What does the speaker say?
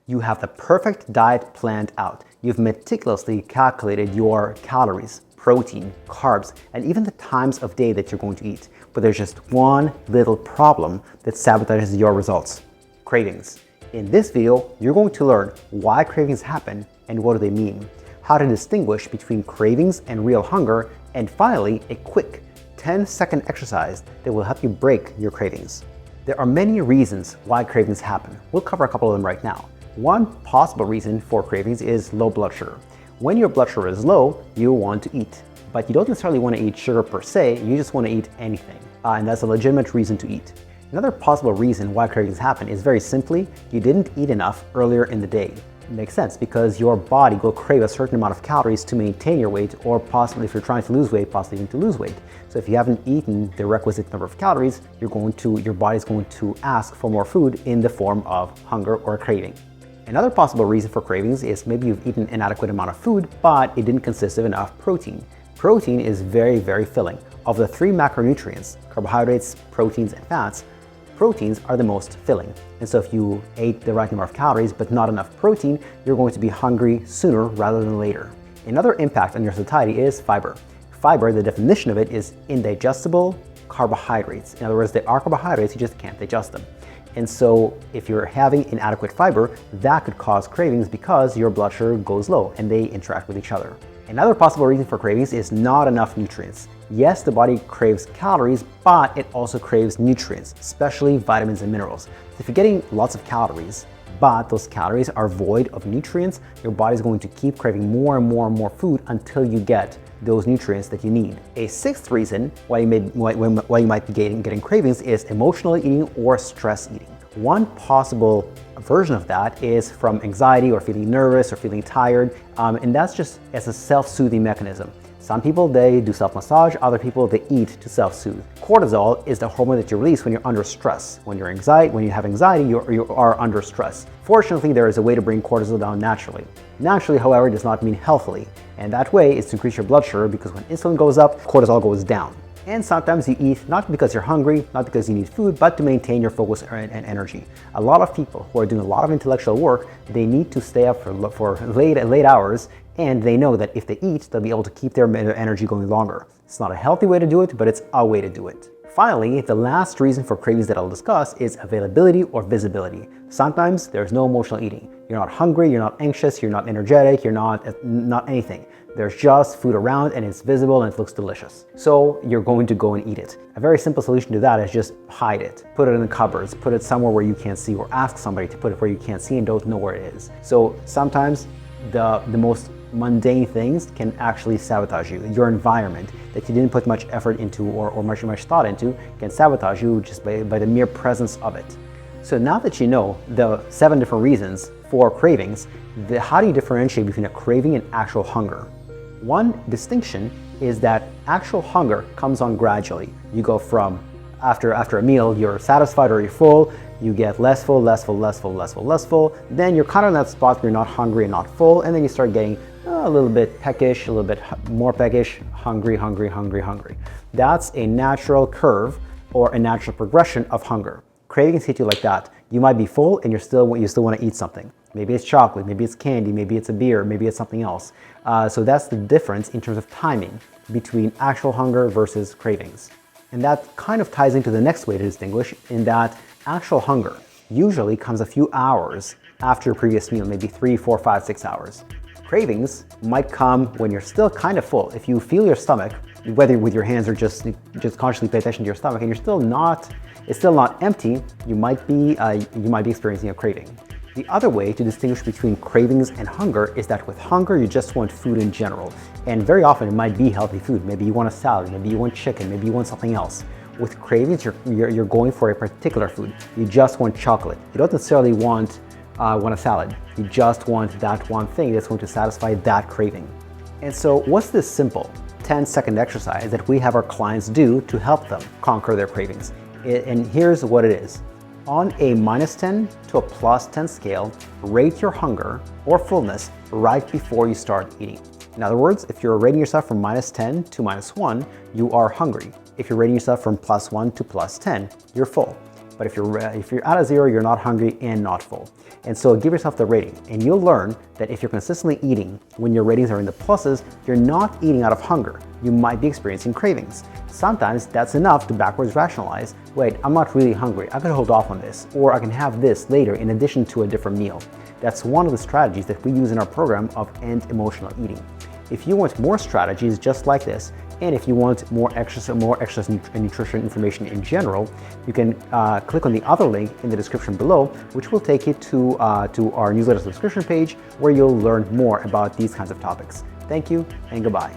You have the perfect diet planned out. You've meticulously calculated your calories, protein, carbs, and even the times of day that you're going to eat. But there's just one little problem that sabotages your results: cravings. In this video, you're going to learn why cravings happen and what do they mean, how to distinguish between cravings and real hunger, and finally, a quick 10-second exercise that will help you break your cravings. There are many reasons why cravings happen. We'll cover a couple of them right now. One possible reason for cravings is low blood sugar. When your blood sugar is low, you want to eat, but you don't necessarily want to eat sugar per se, you just want to eat anything, and that's a legitimate reason to eat. Another possible reason why cravings happen is very simply, you didn't eat enough earlier in the day. It makes sense because your body will crave a certain amount of calories to maintain your weight, or possibly if you're trying to lose weight, possibly even to lose weight. So if you haven't eaten the requisite number of calories, your body's going to ask for more food in the form of hunger or craving. Another possible reason for cravings is maybe you've eaten an inadequate amount of food, but it didn't consist of enough protein. Protein is very, very filling. Of the three macronutrients, carbohydrates, proteins, and fats, proteins are the most filling. And so if you ate the right number of calories but not enough protein, you're going to be hungry sooner rather than later. Another impact on your satiety is fiber. Fiber, the definition of it, is indigestible carbohydrates. In other words, they are carbohydrates, you just can't digest them. And so if you're having inadequate fiber, that could cause cravings because your blood sugar goes low and they interact with each other. Another possible reason for cravings is not enough nutrients. Yes, the body craves calories, but it also craves nutrients, especially vitamins and minerals. So if you're getting lots of calories, but those calories are void of nutrients, your body's going to keep craving more and more and more food until you get those nutrients that you need. A sixth reason why you might be getting cravings is emotional eating or stress eating. One possible version of that is from anxiety or feeling nervous or feeling tired, and that's just as a self-soothing mechanism. Some people, they do self-massage, other people, they eat to self-soothe. Cortisol is the hormone that you release when you're under stress. When you have anxiety, you are under stress. Fortunately, there is a way to bring cortisol down naturally. Naturally, however, does not mean healthily. And that way is to increase your blood sugar, because when insulin goes up, cortisol goes down. And sometimes you eat not because you're hungry, not because you need food, but to maintain your focus and energy. A lot of people who are doing a lot of intellectual work, they need to stay up for late hours, and they know that if they eat, they'll be able to keep their energy going longer. It's not a healthy way to do it, but it's a way to do it. Finally, the last reason for cravings that I'll discuss is availability or visibility. Sometimes there's no emotional eating. You're not hungry, you're not anxious, you're not energetic, you're not anything. There's just food around and it's visible and it looks delicious. So you're going to go and eat it. A very simple solution to that is just hide it. Put it in the cupboards, put it somewhere where you can't see, or ask somebody to put it where you can't see and don't know where it is. So sometimes the most mundane things can actually sabotage you. Your environment that you didn't put much effort into or much thought into can sabotage you just by the mere presence of it. So now that you know the 7 different reasons for cravings, how do you differentiate between a craving and actual hunger? One distinction is that actual hunger comes on gradually. You go from after a meal, you're satisfied or you're full, you get less full, less full, less full, less full, less full. Then you're kind of in that spot where you're not hungry and not full, and then you start getting a little bit peckish, a little bit more peckish, hungry, hungry, hungry, hungry. That's a natural curve or a natural progression of hunger. Cravings hit you like that. You might be full and you still want to eat something. Maybe it's chocolate, maybe it's candy, maybe it's a beer, maybe it's something else. So that's the difference in terms of timing between actual hunger versus cravings. And that kind of ties into the next way to distinguish, in that actual hunger usually comes a few hours after your previous meal, maybe 3, 4, 5, 6 hours. Cravings might come when you're still kind of full. If you feel your stomach, whether with your hands or just consciously pay attention to your stomach, and it's still not empty, you might be experiencing a craving. The other way to distinguish between cravings and hunger is that with hunger, you just want food in general. And very often it might be healthy food. Maybe you want a salad, maybe you want chicken, maybe you want something else. With cravings, you're going for a particular food. You just want chocolate. You don't necessarily want a salad. You just want that one thing that's going to satisfy that craving. And so what's this simple 10-second exercise that we have our clients do to help them conquer their cravings? And here's what it is. On a -10 to a +10 scale, rate your hunger or fullness right before you start eating. In other words, if you're rating yourself from -10 to -1, you are hungry. If you're rating yourself from +1 to +10, you're full. But if you're out of 0, you're not hungry and not full. And so give yourself the rating, and you'll learn that if you're consistently eating when your ratings are in the pluses, you're not eating out of hunger. You might be experiencing cravings. Sometimes that's enough to backwards rationalize, wait, I'm not really hungry, I can hold off on this, or I can have this later in addition to a different meal. That's one of the strategies that we use in our program of End Emotional Eating. If you want more strategies just like this, and if you want more exercise and nutrition information in general, you can click on the other link in the description below, which will take you to our newsletter subscription page, where you'll learn more about these kinds of topics. Thank you and goodbye.